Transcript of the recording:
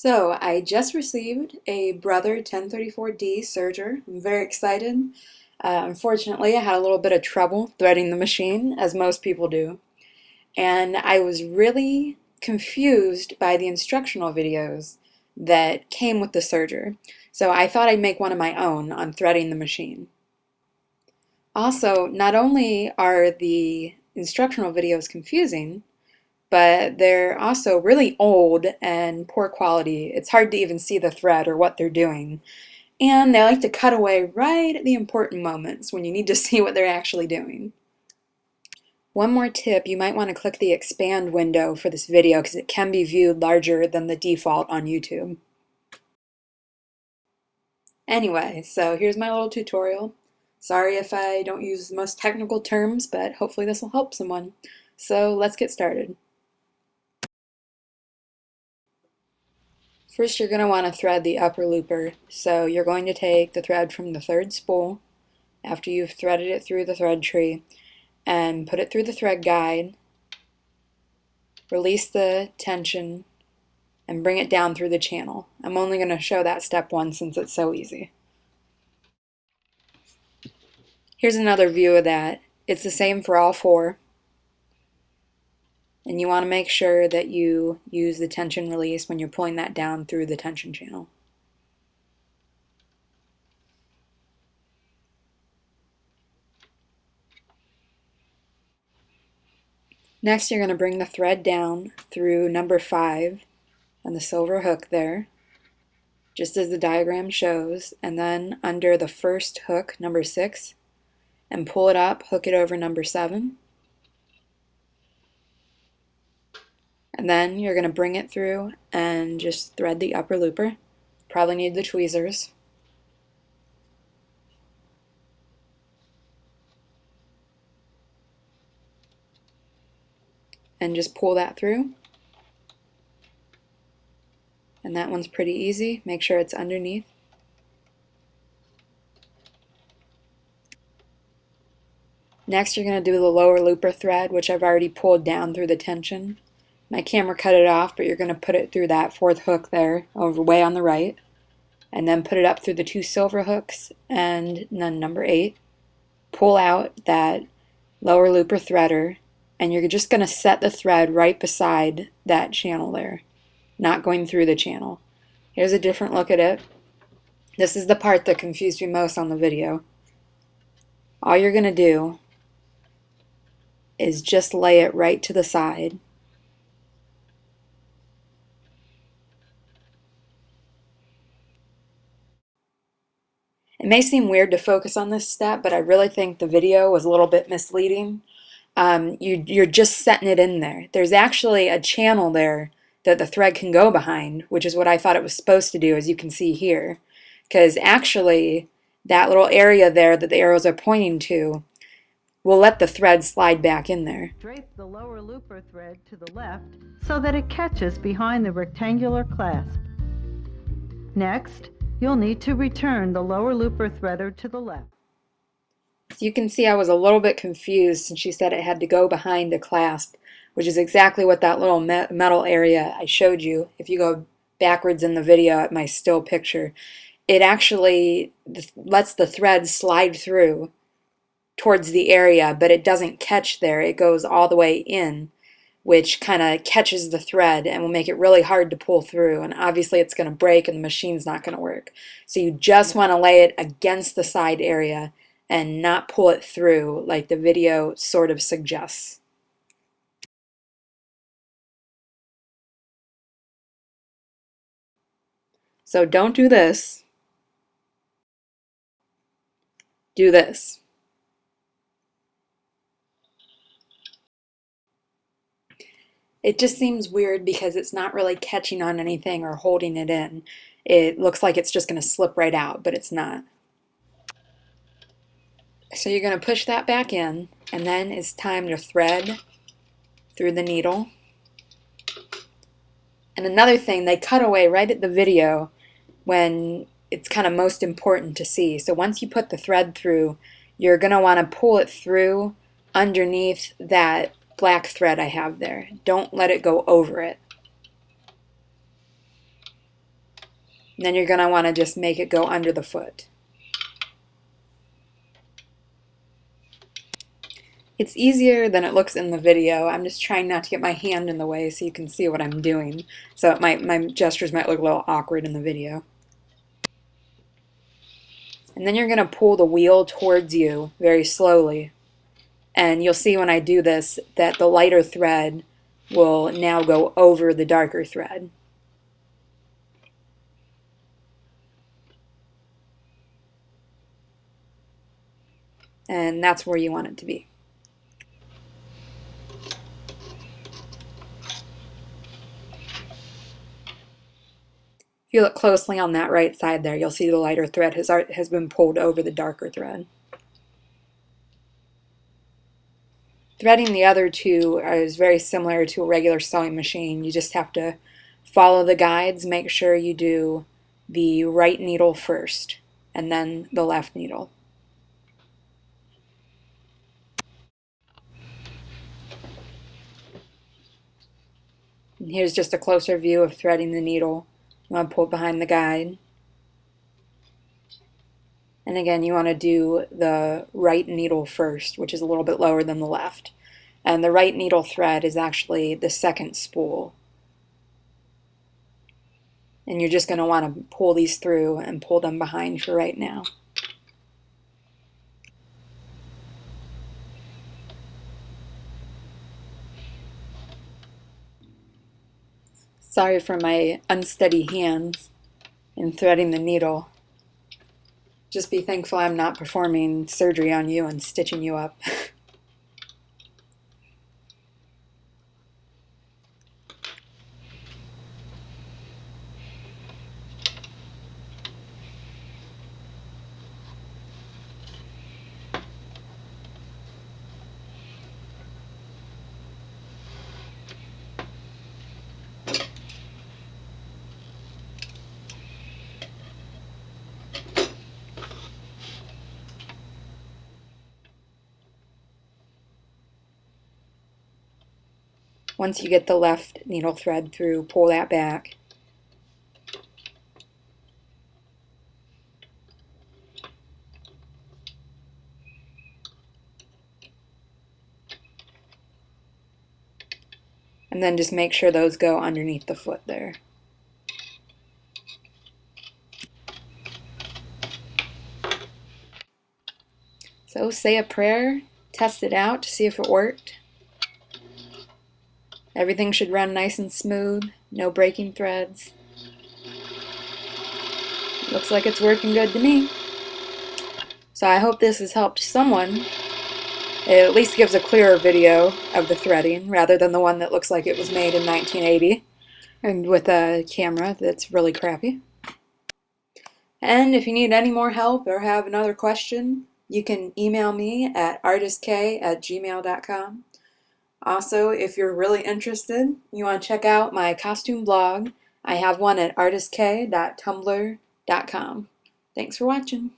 So I just received a Brother 1034D Serger. I'm very excited. Unfortunately, I had a little bit of trouble threading the machine, as most people do. And I was really confused by the instructional videos that came with the serger. So I thought I'd make one of my own on threading the machine. Also, not only are the instructional videos confusing, but they're also really old and poor quality. It's hard to even see the thread or what they're doing. And they like to cut away right at the important moments when you need to see what they're actually doing. One more tip, you might want to click the expand window for this video because it can be viewed larger than the default on YouTube. Anyway, so here's my little tutorial. Sorry if I don't use the most technical terms, but hopefully this will help someone. So let's get started. First, you're going to want to thread the upper looper. So you're going to take the thread from the third spool after you've threaded it through the thread tree and put it through the thread guide, release the tension, and bring it down through the channel. I'm only going to show that step one since it's so easy. Here's another view of that. It's the same for all four. And you want to make sure that you use the tension release when you're pulling that down through the tension channel. Next, you're going to bring the thread down through number 5 and the silver hook there, just as the diagram shows, and then under the first hook, number 6, and pull it up, hook it over number 7. And then you're going to bring it through and just thread the upper looper. Probably need the tweezers. And just pull that through. And that one's pretty easy. Make sure it's underneath. Next, you're going to do the lower looper thread, which I've already pulled down through the tension. My camera cut it off, but you're going to put it through that 4th hook there, over way on the right, and then put it up through the 2 silver hooks, and then number 8. Pull out that lower looper threader, and you're just going to set the thread right beside that channel there, not going through the channel. Here's a different look at it. This is the part that confused me most on the video. All you're going to do is just lay it right to the side. It may seem weird to focus on this step, but I really think the video was a little bit misleading. You're just setting it in there. There's actually a channel there that the thread can go behind, which is what I thought it was supposed to do, as you can see here. Because actually, that little area there that the arrows are pointing to will let the thread slide back in there. Drape the lower looper thread to the left so that it catches behind the rectangular clasp. Next, you'll need to return the lower looper threader to the left. So you can see I was a little bit confused since she said it had to go behind the clasp, which is exactly what that little metal area I showed you. If you go backwards in the video at my still picture, it actually lets the thread slide through towards the area, but it doesn't catch there. It goes all the way in, which kind of catches the thread and will make it really hard to pull through. And obviously it's going to break and the machine's not going to work. So you just want to lay it against the side area and not pull it through like the video sort of suggests. So don't do this. Do this. It just seems weird because it's not really catching on anything or holding it in. It looks like it's just going to slip right out, but it's not. So you're going to push that back in, and then it's time to thread through the needle. And another thing, they cut away right at the video when it's kind of most important to see. So once you put the thread through, you're going to want to pull it through underneath that black thread I have there. Don't let it go over it. And then you're going to want to just make it go under the foot. It's easier than it looks in the video. I'm just trying not to get my hand in the way so you can see what I'm doing. So my gestures might look a little awkward in the video. And then you're going to pull the wheel towards you very slowly. And you'll see when I do this that the lighter thread will now go over the darker thread. And that's where you want it to be. If you look closely on that right side there, you'll see the lighter thread has been pulled over the darker thread. Threading the other two is very similar to a regular sewing machine. You just have to follow the guides, make sure you do the right needle first, and then the left needle. And here's just a closer view of threading the needle. You want to pull it behind the guide. And again, you want to do the right needle first, which is a little bit lower than the left. And the right needle thread is actually the second spool. And you're just going to want to pull these through and pull them behind for right now. Sorry for my unsteady hands in threading the needle. Just be thankful I'm not performing surgery on you and stitching you up. Once you get the left needle thread through, pull that back. And then just make sure those go underneath the foot there. So say a prayer, test it out to see if it worked. Everything should run nice and smooth, no breaking threads. Looks like it's working good to me. So I hope this has helped someone. It at least gives a clearer video of the threading rather than the one that looks like it was made in 1980 and with a camera that's really crappy. And if you need any more help or have another question, you can email me at artistk@gmail.com. Also, if you're really interested, you want to check out my costume blog. I have one at artistk.tumblr.com. Thanks for watching.